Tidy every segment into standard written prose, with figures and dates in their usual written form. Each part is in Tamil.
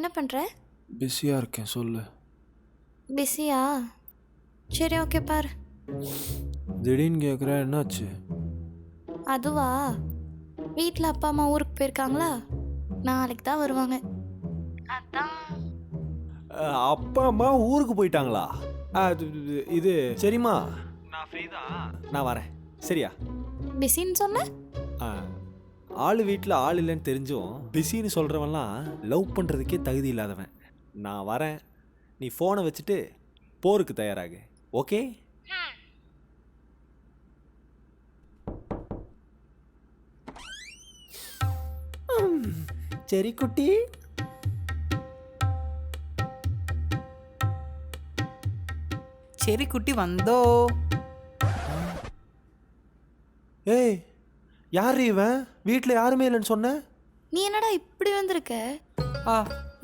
என்ன பண்ணுற? பிஸியாக இருக்கேன், சொல்லு. பிஸியா? சரி, ஓகே, பாரு. திடீர்னு கேட்குற, என்னாச்சு? அதுவா, வீட்டில் அப்பா அம்மா ஊருக்கு போயிருக்காங்களா, நாளைக்கு தான் வருவாங்க. அதான். அப்பா அம்மா ஊருக்கு போயிட்டாங்களா? இது சரிம்மா, நான் ஃப்ரீ தான், நான் வரேன், சரியா? பிஸின்னு சொன்ன? ஆள் வீட்டில் ஆள் இல்லைன்னு தெரிஞ்சும் பிஸின்னு சொல்கிறவன்லாம் லவ் பண்ணுறதுக்கே தகுதி இல்லாதவன். நான் வரேன், நீ ஃபோனை வச்சுட்டு போருக்கு தயாராகு, ஓகே? சரி குட்டி. சரி குட்டி வந்தோ. ஏய், யார் இவன்? வீட்டில் யாருமே இல்லைன்னு சொன்ன. நீ என்னடா இப்படி வந்திருக்க?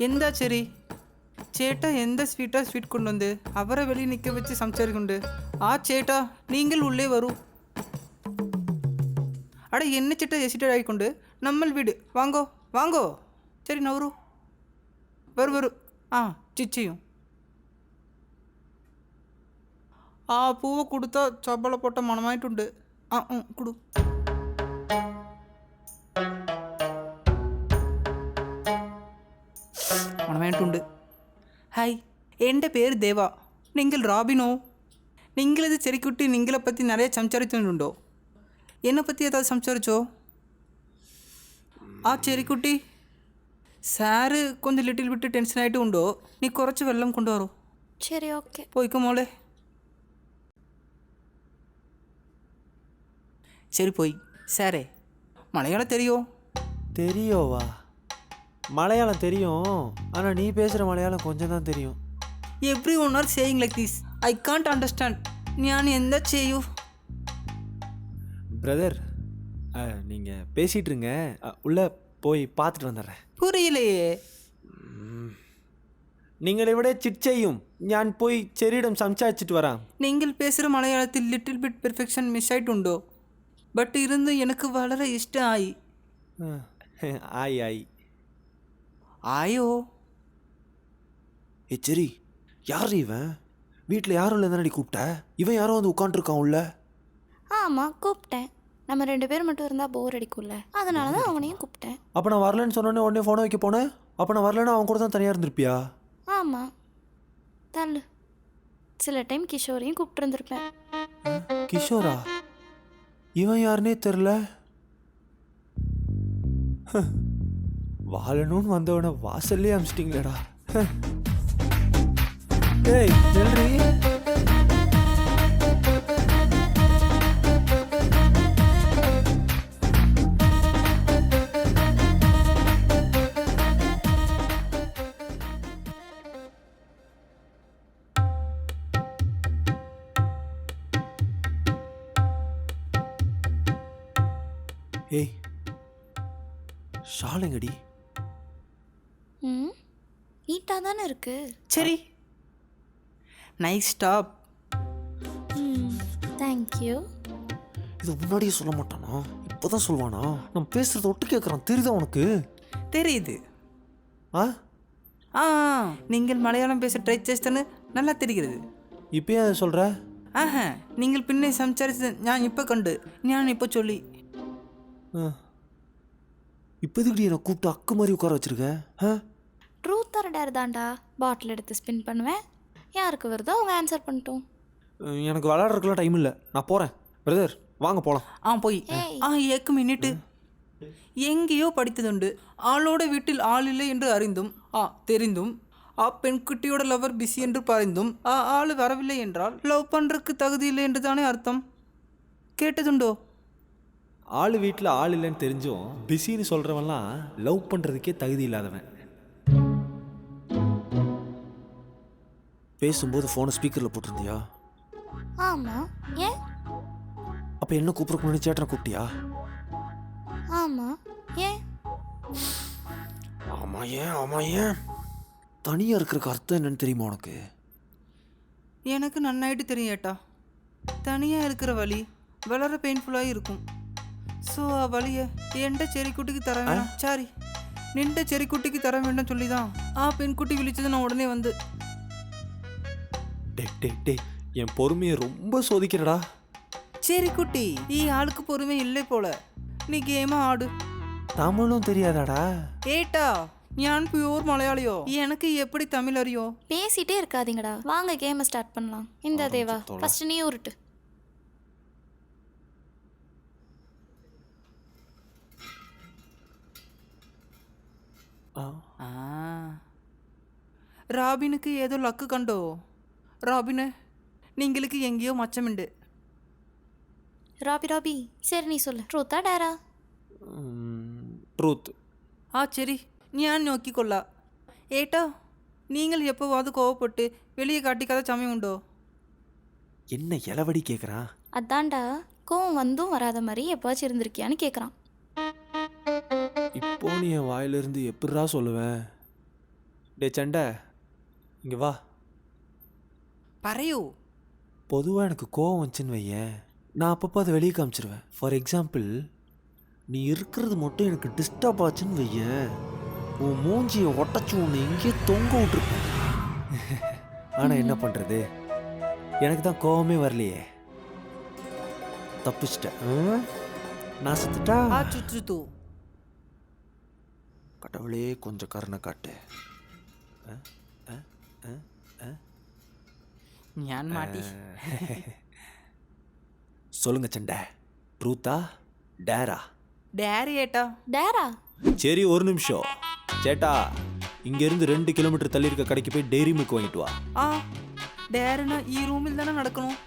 എന്താ ശരി ചേട്ടാ, എന്താ സ്വീറ്റ് കൊണ്ടുവന്ന് അവരെ വെളിയിൽ നിൽക്ക വെച്ച് സംസാരിക്കുന്നുണ്ട്. ചേട്ടാ നിങ്ങൾ ഉള്ളേ വരൂ. അട എന്നെ ചേട്ടാ എസിറ്റഡ് ആയിക്കൊണ്ട് നമ്മൾ വീട് വാങ്ങോ വാങ്ങോ. ശരി നവറു വരൂ ചിച്ചയും. പൂവ് കൊടുത്ത ചപ്പളപ്പൊട്ട മണമായിട്ടുണ്ട്. കൊടു. മണമായിട്ടുണ്ട്. ഹായ്, എൻ്റെ പേര് ദേവ. നിങ്ങൾ റാബിനോ? നിങ്ങളിത് ചെറിക്കുട്ടി നിങ്ങളെ പറ്റി നിറയെ സംസാരിച്ചിട്ടുണ്ടോ? എന്നെ പറ്റി ഏതാ സംസാരിച്ചോ? ചെറിക്കുട്ടി സാറ് കൊഞ്ചം ലിറ്റിൽ വിട്ട് ടെൻഷനായിട്ട് ഉണ്ടോ? നീ കുറച്ച് വെള്ളം കൊണ്ടുവരൂ. சரி, ஓகே. പോയിക്കോ മോളെ. சரி போய். சாரே, மலையாளம் தெரியும்? தெரியோவா? மலையாளம் தெரியும், ஆனால் நீ பேசுகிற மலையாளம் கொஞ்சம் தான் தெரியும். Every one are saying like this. I can't understand. நான் எந்த செய்யൂ? பிரதர், நீங்கள் பேசிகிட்டு இருங்க, உள்ளே போய் பார்த்துட்டு வந்துடுறேன். புரியலையே. நீங்கள் ഇവിടെ ചിറ്റ് ചെയ്യും, ഞാൻ പോയി ചെറിയിടം സംസാരിച്ചിട്ട് വരാം. நீங்கள் பேசுகிற மலையாளத்தில் லிட்டில் பிட் பெர்ஃபெக்ஷன் மிஸ் ஆயிட்டுண்டோ? பட் இருந்து எனக்கு வளர இஷ்டம் ஆயி. ஆயி ஆயோ. சரி, யார் இவன்? வீட்டில் யாரும் இல்லை தானடி கூப்பிட்ட? இவன் யாரும் வந்து உட்காந்துருக்கான் உள்ள. ஆமாம், கூப்பிட்டேன். நம்ம 2 பேர் மட்டும் இருந்தால் போர் அடிக்கும்ல, அதனால தான் அவனையும் கூப்பிட்டேன். அப்போ நான் வரலன்னு சொன்னோடனே உடனே ஃபோனை வைக்க போனேன். அப்போ நான் வரலன்னா அவன் கூட தான் தனியாக இருந்திருப்பியா? ஆமாம், தள்ளு. சில டைம் கிஷோரையும் கூப்பிட்டுருந்துருப்பேன். கிஷோரா? இவன் யாருன்னே தெரில. வாழணும்னு வந்தவனை வாசல்லே அமிச்சிட்டிங்களேடா. ஏய் நெல்றி. ஏய், ஷால் எங்கடி? நீட்டாக தானே இருக்கு. சரி, நைஸ் ஸ்டாப். தேங்க்யூ. இது முன்னாடியே சொல்ல மாட்டானா? இப்போதான் சொல்லுவானா? நம்ம பேசுறத ஒட்டு கேட்குறான், தெரியுதா உனக்கு? தெரியுது. நீங்கள் மலையாளம் பேச ட்ரை చేస్తాను நல்லா தெரிகிறது. இப்பயே அதை சொல்கிற? நீங்கள் பின்னே சம்சாரிச்சு நான் இப்போ கண்டு நான் இப்போ சொல்லி. இப்போதுக்கு என்னை கூப்பிட்டு அக்கு மாதிரி உட்கார வச்சிருக்க? ட்ரூத் ஆர் டேர் தான்டா. பாட்டில் எடுத்து ஸ்பின் பண்ணுவேன், யாருக்கு வருதோ அவங்க ஆன்சர் பண்ணிட்டோம். எனக்கு விளையாடுறதுக்குலாம் டைம் இல்லை, நான் போகிறேன். பிரதர் வாங்க போகலாம். போய். ஏக்கு மினிட்டு. எங்கேயோ படித்ததுண்டு. ஆளோட வீட்டில் ஆள் இல்லை என்று அறிந்தும் தெரிந்தும் பெண்குட்டியோட லவர் பிஸி என்று பறிந்தும் ஆள் வரவில்லை என்றால் லவ் பண்ணுறதுக்கு தகுதி இல்லை என்று தானே அர்த்தம். கேட்டதுண்டோ? ஆள் வீட்டில் ஆள் இல்லைன்னு தெரிஞ்சும் பிஸின்னு சொல்கிறவன்லாம் லவ் பண்ணுறதுக்கே தகுதி இல்லாதவன். பேசும்போது ஃபோனை ஸ்பீக்கரில் போட்டிருந்தியா? ஆமாம். ஏன்? அப்போ என்ன கூப்பிட்றக்கு முன்னாடி சேட்டனை கூப்பிட்டியா? ஆமாம். ஏன்? ஆமாம் ஏன் தனியாக இருக்கிறதுக்கு அர்த்தம் என்னன்னு தெரியுமா உனக்கு? எனக்கு நன்னாயிட்டு தெரியும் ஏட்டா. தனியாக இருக்கிற வழி வளர பெயின்ஃபுல்லாக இருக்கும். ஸோ வழியை என்கிட்ட செரிக்குட்டிக்கு தர வேணாம். சாரி. நின்ற செரிக்குட்டிக்கு தர வேண்டும் சொல்லிதான் பெண்குட்டி விழிச்சது நான் உடனே வந்து. டே என் பொறுமையை ரொம்ப சோதிக்கிறடா. செரிக்குட்டி ஈ ஆளுக்கு பொறுமை இல்லை போல. நீ கேமா ஆடு. தமிழும் தெரியாதாடா? ஏட்டா ஞான் பியூர் மலையாளியோ, எனக்கு எப்படி தமிழ் அறியோ? பேசிட்டே இருக்காதீங்கடா, வாங்க கேமை ஸ்டார்ட் பண்ணலாம். இந்த தேவா ஃபர்ஸ்ட் நீ உருட்டு. ராபினுக்கு ஏதோ லக்கு கண்டோ. ராபினு நீங்களுக்கு எங்கேயோ மச்சமுண்டு. ராபி சரி நீ சொல்லு, ட்ரூத்தா டேரா? ட்ரூத். சரி ஞான் நோக்கிக்கொள்ள. ஏட்டா நீங்கள் எப்போவாது கோவப்பட்டு வெளியே காட்டிக்காத சமயம் உண்டோ? என்ன இளவடி கேட்குறான்? அதான்டா, கோவம் வந்தும் வராத மாதிரி எப்போவாச்சும் இருந்திருக்கியான்னு கேட்குறான். இப்போ நீ என் வாயிலிருந்து எப்படிரா சொல்லுவேன்? டே சண்டை இங்கே வா. பறையோ பொதுவாக எனக்கு கோவம் வந்துச்சுன்னு வையேன், நான் அப்பப்போ அதை வெளியே காமிச்சிருவேன். ஃபார் எக்ஸாம்பிள், நீ இருக்கிறது மட்டும் எனக்கு டிஸ்டர்ப் ஆச்சுன்னு வையேன், உன் மூஞ்சியை ஒட்டச்சு உன்னை எங்கேயோ தொங்க விட்டுருப்பேன். ஆனால் என்ன பண்ணுறது, எனக்கு தான் கோவமே வரலையே. தப்பிச்சிட்டேன். நான் செத்துட்டா? சுத்து கடவுளே கொஞ்சம் கருணை காட்டு. ஞான் மாட்டி. சொல்லுங்க சண்டை, ட்ரூத்தா டேரா? டேரி ஏட்டா. டேரா? சரி ஒரு நிமிஷம் சேட்டா, இங்கேருந்து 2 கிலோமீட்டர் தள்ளி இருக்க கடைக்கு போய் டெய்ரி மில்க் வாங்கிட்டு வா. டேருனா ஈ ரூமில் தானே நடக்கணும்.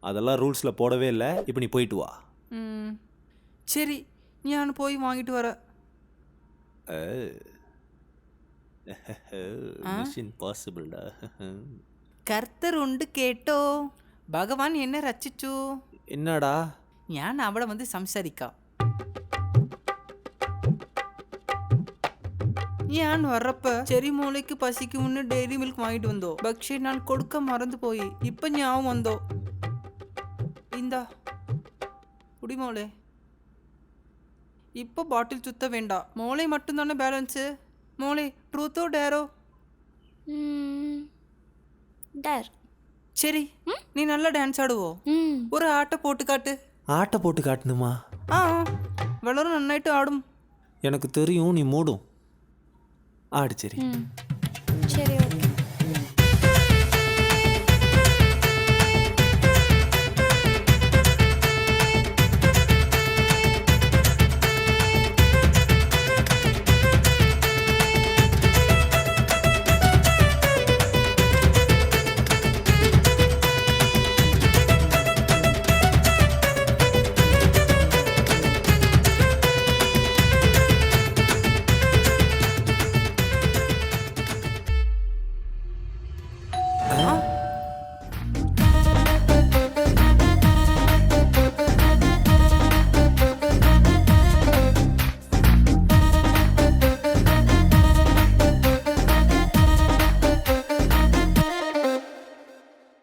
அதெல்லாம் ரூல்ஸில் போடவே இல்லை. இப்போ நீ போயிட்டு வா. சரி ஞான் போய் வாங்கிட்டு வர. இம்பாசிபிள்டா. கர்த்தர் உண்டு கேட்டோ, பகவான் என்ன ரச்சிச்சு. என்னடா? ஞான் அவளை வந்து சம்சாரிக்கா. ஞான் வர்றப்ப செரி மூளைக்கு பசிக்கு முன்னு டெய்ரி மில்க் வாங்கிட்டு வந்தோ. பக்ஷி நான் கொடுக்க மறந்து போய் இப்ப ஞாபகம் வந்தோ. இந்தா குடிமோளே. இப்போ பாட்டில் சுத்த வேண்டாம், மோளை மட்டும்தானே பேலன்ஸு. மோளே ட்ரூத்தோ டேரோ? டேர். சரி நீ நல்லா டான்ஸ் ஆடுவோ, ஒரு ஆட்டை போட்டு காட்டு. ஆட்டை போட்டு காட்டணுமா? வளரும் நன்னாயிட்டு ஆடும். எனக்கு தெரியும், நீ மூடும் ஆடு. சரி